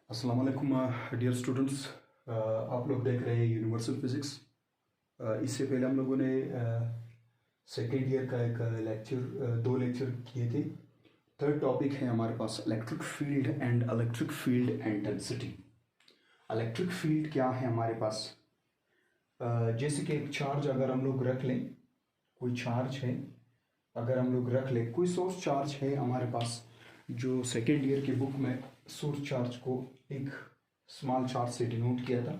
अस्सलाम वालेकुम dear students. आप लोग देख रहे हैं यूनिवर्सल फिज़िक्स। इससे पहले हम लोगों ने सेकेंड ईयर का एक दो लेक्चर किए थे। थर्ड टॉपिक है हमारे पास electric field and electric field and density. Electric field क्या है हमारे पास? जैसे कि एक चार्ज अगर हम लोग रख लें, कोई चार्ज है, अगर हम लोग रख लें, कोई सोर्स चार्ज है हमारे पास, जो सेकेंड ईयर की बुक में सोर्स चार्ज को एक स्मॉल चार्ज से डिनोट किया था।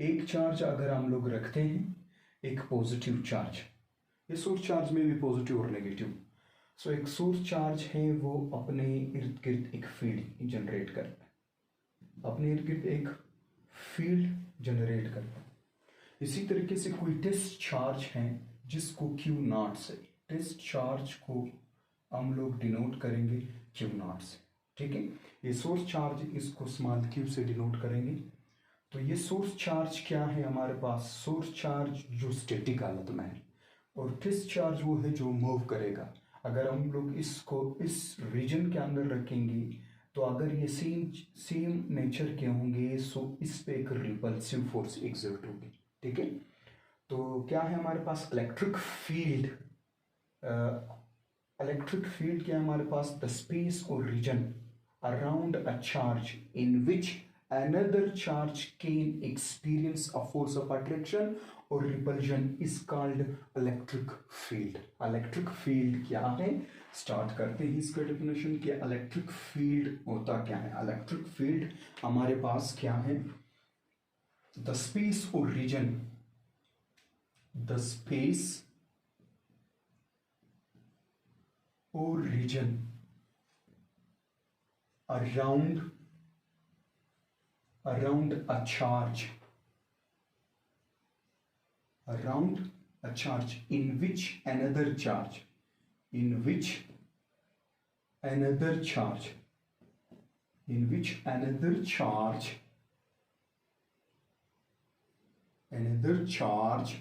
एक चार्ज अगर हम लोग रखते हैं, एक पॉजिटिव चार्ज, ये सोर्स चार्ज में भी पॉजिटिव और नेगेटिव। सो एक सोर्स चार्ज है, वो अपने इर्द गिर्द एक फील्ड जनरेट करता है, अपने इर्द गिर्द एक फील्ड जनरेट करता है। इसी तरीके से कोई टेस्ट चार्ज है जिसको क्यू नॉट से, टेस्ट चार्ज को हम लोग डिनोट करेंगे क्यू नॉट से। ठीक है, ये सोर्स चार्ज, इसको स्मॉल क्यू से डिनोट करेंगे। तो ये सोर्स चार्ज क्या है हमारे पास? सोर्स चार्ज जो स्टैटिक हालत में है, और टेस्ट चार्ज वो है जो मूव करेगा। अगर हम लोग इसको इस रीजन के अंदर रखेंगे, तो अगर ये सेम नेचर के होंगे, सो इस पे एक रिपल्सिव फोर्स एग्जर्ट होगी। ठीक है, तो क्या है हमारे पास? Electric field. इलेक्ट्रिक फील्ड क्या है हमारे पास? द स्पेस और region around a charge in which another charge can experience a force of attraction or repulsion is called electric field. electric field क्या है? स्टार्ट करते हैं इसका डेफिनेशन कि इलेक्ट्रिक फील्ड होता क्या है। इलेक्ट्रिक फील्ड हमारे पास क्या है? द स्पेस और रीजन, द स्पेस और region around a charge, around a charge in which another charge, in which another charge, in which another charge, another charge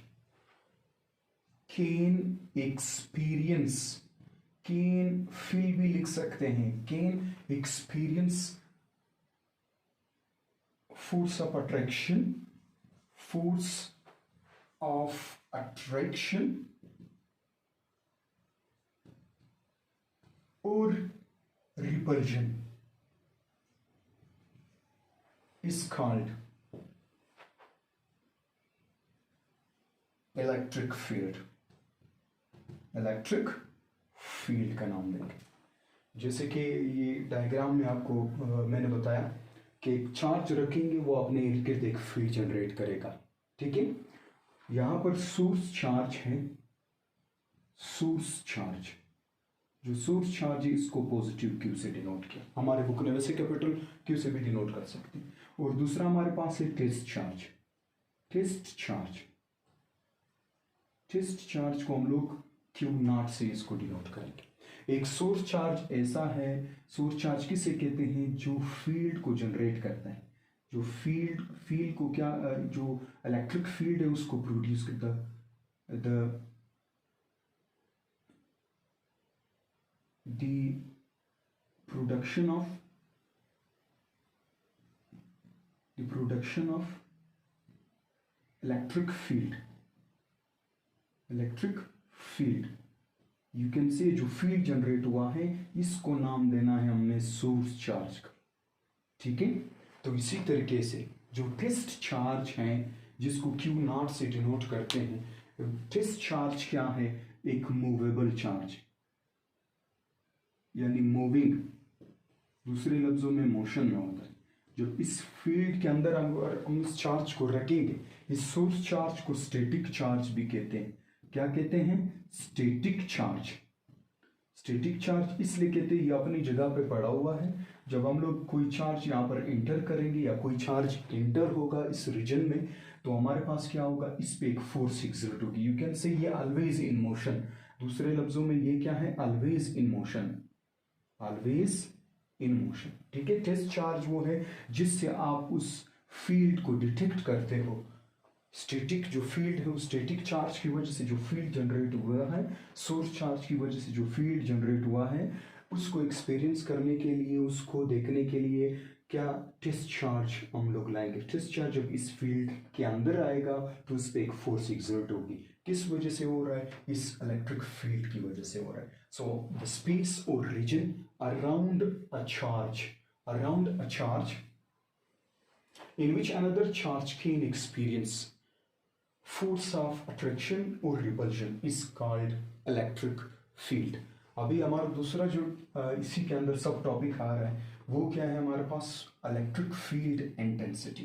can experience, can feel भी लिख सकते हैं, can experience force of attraction, force of attraction और repulsion is called electric field. Electric field का नाम देंगे। जैसे कि ये डायग्राम में आपको मैंने बताया कि एक चार्ज रखेंगे, वो अपने इर्द गिर्द एक फील्ड जनरेट करेगा। ठीक है, यहां पर सोर्स चार्ज है, सोर्स चार्ज, जो सोर्स चार्ज है इसको पॉजिटिव क्यू से डिनोट किया। हमारे बुक ने वैसे कैपिटल क्यू से भी डिनोट कर सकते हैं। और दूसरा हमारे पास है test charge. Test charge, test charge को हम लोग क्यू नॉट से इसको डिनोट करेंगे। एक सोर्स चार्ज ऐसा है, सोर्स चार्ज किसे कहते हैं? जो फील्ड को जनरेट करता है, जो फील्ड को क्या, जो इलेक्ट्रिक फील्ड है उसको प्रोड्यूस करता, the production of electric field, electric field you can say, जो फील्ड जनरेट हुआ है इसको नाम देना है हमने सोर्स चार्ज का। ठीक है, तो इसी तरीके से जो टेस्ट चार्ज है जिसको क्यू नॉट से डिनोट करते हैं, टेस्ट चार्ज क्या है? एक मूवेबल चार्ज, यानी मूविंग, दूसरे लफ्जों में मोशन में होता है। जो इस फील्ड के अंदर हम इस चार्ज को रखेंगे, इस सोर्स चार्ज को स्टैटिक चार्ज भी कहते हैं। क्या कहते हैं? Static charge. स्टैटिक चार्ज इसलिए कहते हैं ये अपनी जगह पे पड़ा हुआ है। जब हम लोग कोई चार्ज यहाँ पर इंटर करेंगे या कोई चार्ज इंटर होगा इस रीजन में, तो हमारे पास क्या होगा? इस पे एक फोर्स एक्सर्ट होगी। यू कैन से ये ऑलवेज इन मोशन। दूसरे लफ्जों में ये क्या है? Always in motion, always in motion. ठीक है, टेस्ट चार्ज वो है जिससे आप उस फील्ड को डिटेक्ट करते हो। स्टैटिक जो फील्ड है, उस स्टैटिक चार्ज की वजह से जो फील्ड जनरेट हुआ है, सोर्स चार्ज की वजह से जो फील्ड जनरेट हुआ है, उसको एक्सपीरियंस करने के लिए, उसको देखने के लिए क्या टेस्ट चार्ज हम लोग लाएंगे। टेस्ट चार्ज जब इस फील्ड के अंदर आएगा तो उस पर एक फोर्स एग्जर्ट होगी। किस वजह से हो रहा है? इस इलेक्ट्रिक फील्ड की वजह से हो रहा है। सो द स्पेस और region around a charge in which another charge can experience force of attraction or repulsion is called electric field। अभी हमारा दूसरा जो इसी के अंदर सब टॉपिक आ रहा है वो क्या है हमारे पास? Electric field intensity.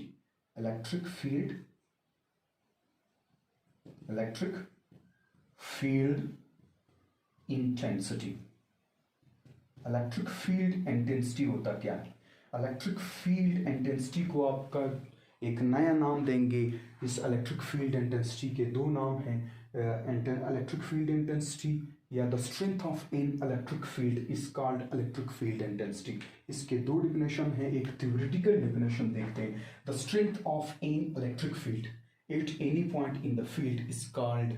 Electric field intensity. Electric field intensity होता क्या है? इलेक्ट्रिक फील्ड इंटेंसिटी को आपका एक नया नाम देंगे। इस इलेक्ट्रिक फील्ड इंटेंसिटी के दो नाम हैं, इलेक्ट्रिक फील्ड इंटेंसिटी या the strength of an electric field is called electric field intensity. इसके दो डिफिनेशन हैं, एक थ्योरेटिकल डिफिनेशन देखते हैं। The strength of an electric field at any point in the field is called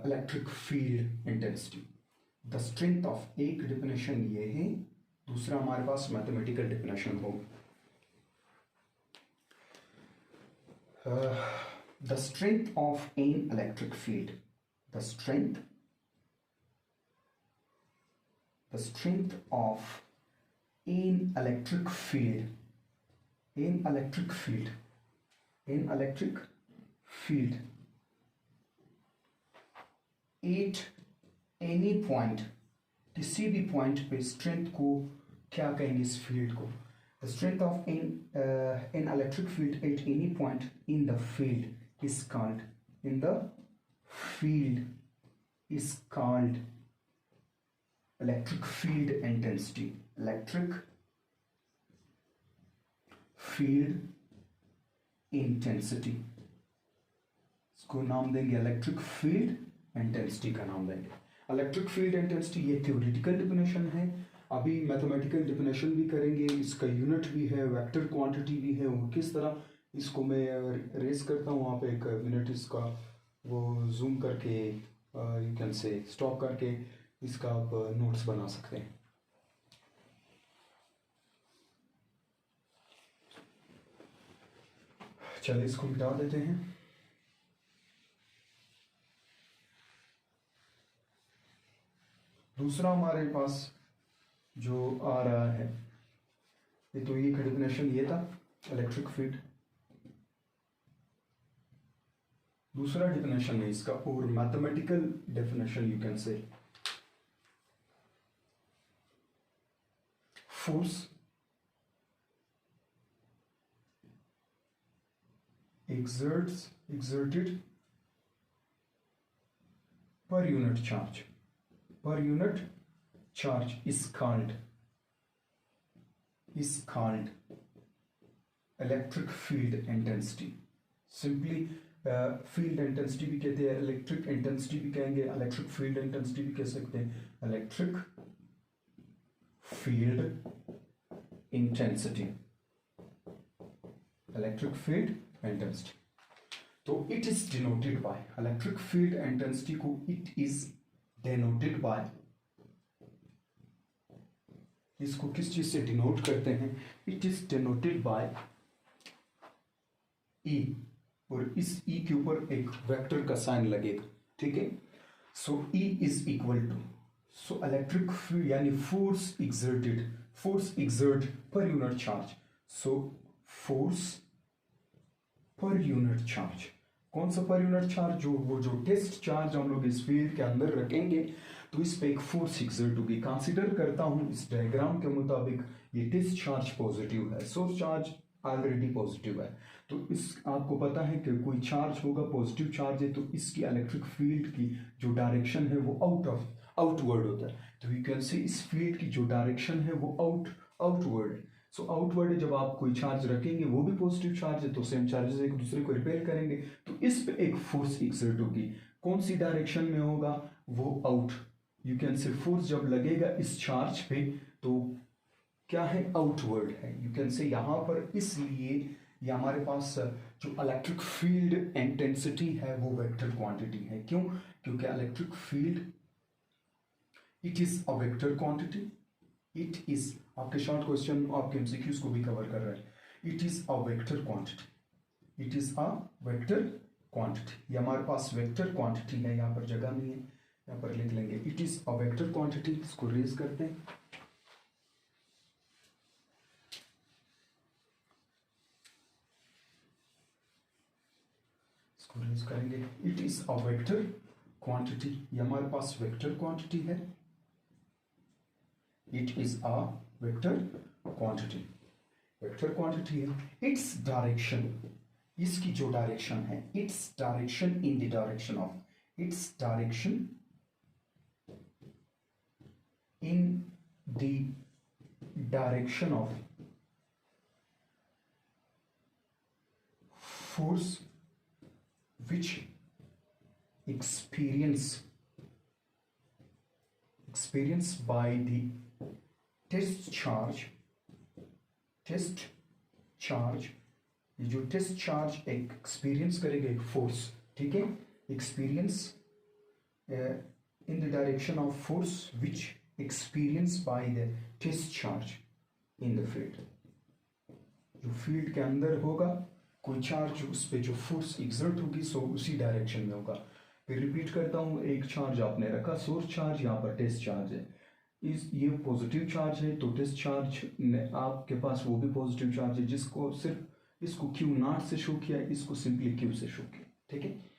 electric field intensity. The strength of, एक definition ये है, दूसरा हमारे पास मैथमेटिकल डिफिनेशन हो। The strength of an electric field, the strength of an electric field, an electric field at any point, किसी भी point पे strength को क्या कहेंगे? इस फील्ड को the strength of an electric field at any point in the field is called, in the field is called electric field intensity. Electric field intensity, इसको नाम देंगे इलेक्ट्रिक फील्ड इंटेंसिटी का नाम देंगे। इलेक्ट्रिक फील्ड इंटेंसिटी ये theoretical definition है, अभी mathematical definition भी करेंगे। इसका यूनिट भी है, वेक्टर क्वांटिटी भी है। वो किस तरह, इसको मैं रेस करता हूँ वहाँ पे एक मिनट, इसका वो जूम करके यू कैन से स्टॉप करके इसका आप नोट्स बना सकते हैं। चलिए इसको मिटा देते हैं। दूसरा हमारे पास जो आ रहा है ये, तो ये डेफिनेशन ये था इलेक्ट्रिक फील्ड। दूसरा डेफिनेशन है इसका, और mathematical definition you can say, force exerted per unit charge is called electric field intensity। Simply field intensity भी कहते हैं, इलेक्ट्रिक इंटेंसिटी भी कहेंगे, इलेक्ट्रिक फील्ड इंटेंसिटी भी कह सकते हैं। Electric field intensity, electric field intensity. तो it is denoted by, electric field intensity को इट इज डिनोटेड बाय, इसको किस चीज से डिनोट करते हैं? It is denoted by E, और इस ई के ऊपर एक वेक्टर का साइन लगेगा, ठीक है। So E is equal to, so electric field यानी force exert per unit charge. So force per unit charge, कौन सा पर यूनिट चार्ज? जो टेस्ट चार्ज हम लोग इस फील्ड के अंदर रखेंगे तो इस पे एक फोर्स एग्जर्ट होगी। कंसीडर करता हूं इस डायग्राम के मुताबिक ये टेस्ट चार्ज पॉजिटिव है, सोर्स चार्ज ऑलरेडी पॉजिटिव है, तो इस आपको पता है कि कोई चार्ज होगा, पॉजिटिव चार्ज है, तो इसकी इलेक्ट्रिक फील्ड की जो डायरेक्शन है वो आउटवर्ड होता है। तो यू कैन से इस फील्ड की जो डायरेक्शन है वो आउटवर्ड है। सो आउटवर्ड है, जब आप कोई चार्ज रखेंगे वो भी पॉजिटिव चार्ज है, तो सेम चार्जेस एक दूसरे को रिपेल करेंगे, तो इस पे एक फोर्स एक्सर्ट होगी। कौन सी डायरेक्शन में होगा? वो out, you can say force जब लगेगा इस चार्ज पे तो क्या है? आउटवर्ड है, यू कैन से यहाँ पर। इसलिए ये हमारे पास जो इलेक्ट्रिक फील्ड इंटेंसिटी है वो वेक्टर क्वांटिटी है। क्यों? क्योंकि electric field it is a vector quantity, it is, आपके शॉर्ट क्वेश्चन आपके एमसीक्यूज को भी कवर कर रहा है। It is a vector quantity, it is a vector quantity, ये हमारे पास वेक्टर क्वांटिटी है, यहाँ पर जगह नहीं है, यहाँ पर लिख लेंगे it is a vector quantity. इसको रेज करते हैं, इसको रेज करेंगे। It is a vector quantity, ये हमारे पास वेक्टर क्वांटिटी है। It is a vector quantity, vector quantity है। इट्स डायरेक्शन, इसकी जो डायरेक्शन है, its direction in the direction of, its direction in the direction of force which experienced by the test charge, ये जो test charge experience करेगा एक force, ठीक है, experience in the direction of force which experience by the test charge in the field, जो field के अंदर होगा कोई चार्ज, उस पर जो फोर्स एग्जर्ट होगी सो उसी डायरेक्शन में होगा। फिर रिपीट करता हूँ, एक चार्ज आपने रखा सोर्स चार्ज, यहाँ पर टेस्ट चार्ज है, ये पॉजिटिव चार्ज है, तो टेस्ट चार्ज आपके पास वो भी पॉजिटिव चार्ज है, जिसको सिर्फ इसको Q0 से शो किया, इसको सिंपली Q से शो किया, ठीक है।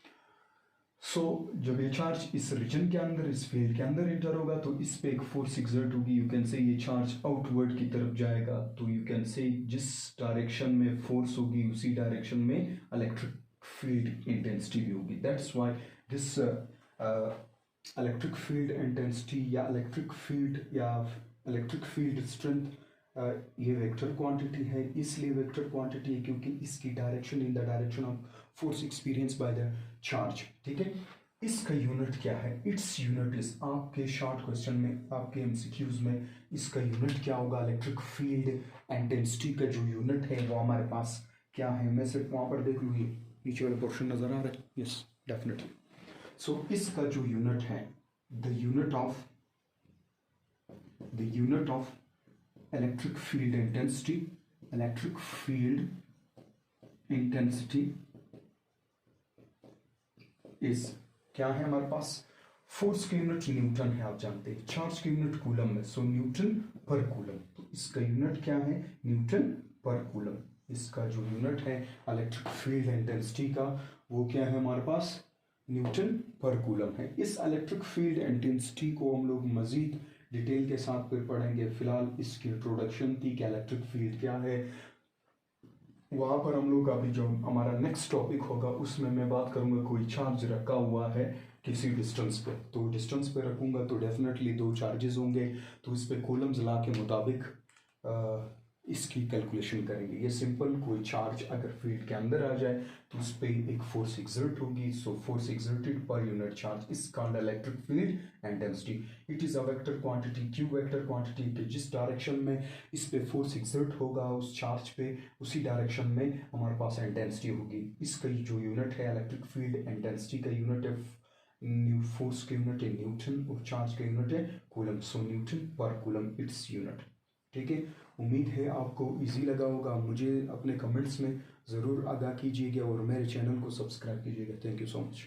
सो जब ये चार्ज इस रीजन के अंदर, इस फील्ड के अंदर एंटर होगा तो इस पे एक फोर्स एग्जर्ट होगी, यू कैन से ये चार्ज आउटवर्ड की तरफ जाएगा, तो यू कैन से जिस डायरेक्शन में फोर्स होगी उसी डायरेक्शन में इलेक्ट्रिक फील्ड इंटेंसिटी भी होगी। That's why this electric field intensity या इलेक्ट्रिक फील्ड स्ट्रेंथ ये वेक्टर क्वांटिटी है, इसलिए वेक्टर क्वांटिटी है क्योंकि इसकी direction in the direction of force experience by the charge, ठीक है। इसका यूनिट क्या है? इट्स यूनिट इज, आपके शॉर्ट क्वेश्चन में, आपके एमसीक्यूज में इसका यूनिट क्या होगा? इलेक्ट्रिक फील्ड इंटेंसिटी का जो यूनिट है वो हमारे पास क्या है? मैं सिर्फ वहां पर देख लूँ, ये नीचे वाला पोर्शन नजर आ रहा है, यस डेफिनेटली। सो इसका जो यूनिट है, the unit of electric field intensity is क्या है हमारे पास? फोर्स की यूनिट न्यूटन है, आप जानते हैं, चार्ज की यूनिट कूलम है, सो न्यूटन पर कूलम, तो इसका यूनिट क्या है? न्यूटन पर कूलम। इसका जो यूनिट है इलेक्ट्रिक फील्ड इंटेंसिटी का वो क्या है हमारे पास? न्यूटन पर कूलम है। इस इलेक्ट्रिक फील्ड इंटेंसिटी को हम लोग मजीद डिटेल के साथ फिर पढ़ेंगे। फिलहाल इसकी इंट्रोडक्शन थी कि इलेक्ट्रिक फील्ड क्या है, वहाँ पर हम लोग अभी जो हमारा नेक्स्ट टॉपिक होगा उसमें मैं बात करूँगा, कोई चार्ज रखा हुआ है किसी डिस्टेंस पे, तो डिस्टेंस पे रखूँगा तो डेफिनेटली दो चार्जेस होंगे, तो इस पे कूलम्स ला के मुताबिक इसकी कैलकुलेशन करेंगे। ये सिंपल, कोई चार्ज अगर फील्ड के अंदर आ जाए तो उस पर एक फोर्स एग्जर्ट होगी, सो फोर्स एग्जर्टेड पर unit charge is called electric field intensity. It is a vector quantity, Q vector quantity के जिस डायरेक्शन में इस पे फोर्स एग्जर्ट होगा उस चार्ज पे, उसी डायरेक्शन में हमारे पास इंटेंसिटी होगी। इसका जो यूनिट है इलेक्ट्रिक फील्ड इंटेंसिटी का यूनिट है, फोर्स का यूनिट है न्यूटन और चार्ज का यूनिट है कूलम, सो न्यूटन पर कूलम इट्स यूनिट, ठीक है। उम्मीद है आपको इजी लगा होगा। मुझे अपने कमेंट्स में ज़रूर आगाह कीजिएगा और मेरे चैनल को सब्सक्राइब कीजिएगा। Thank you so much.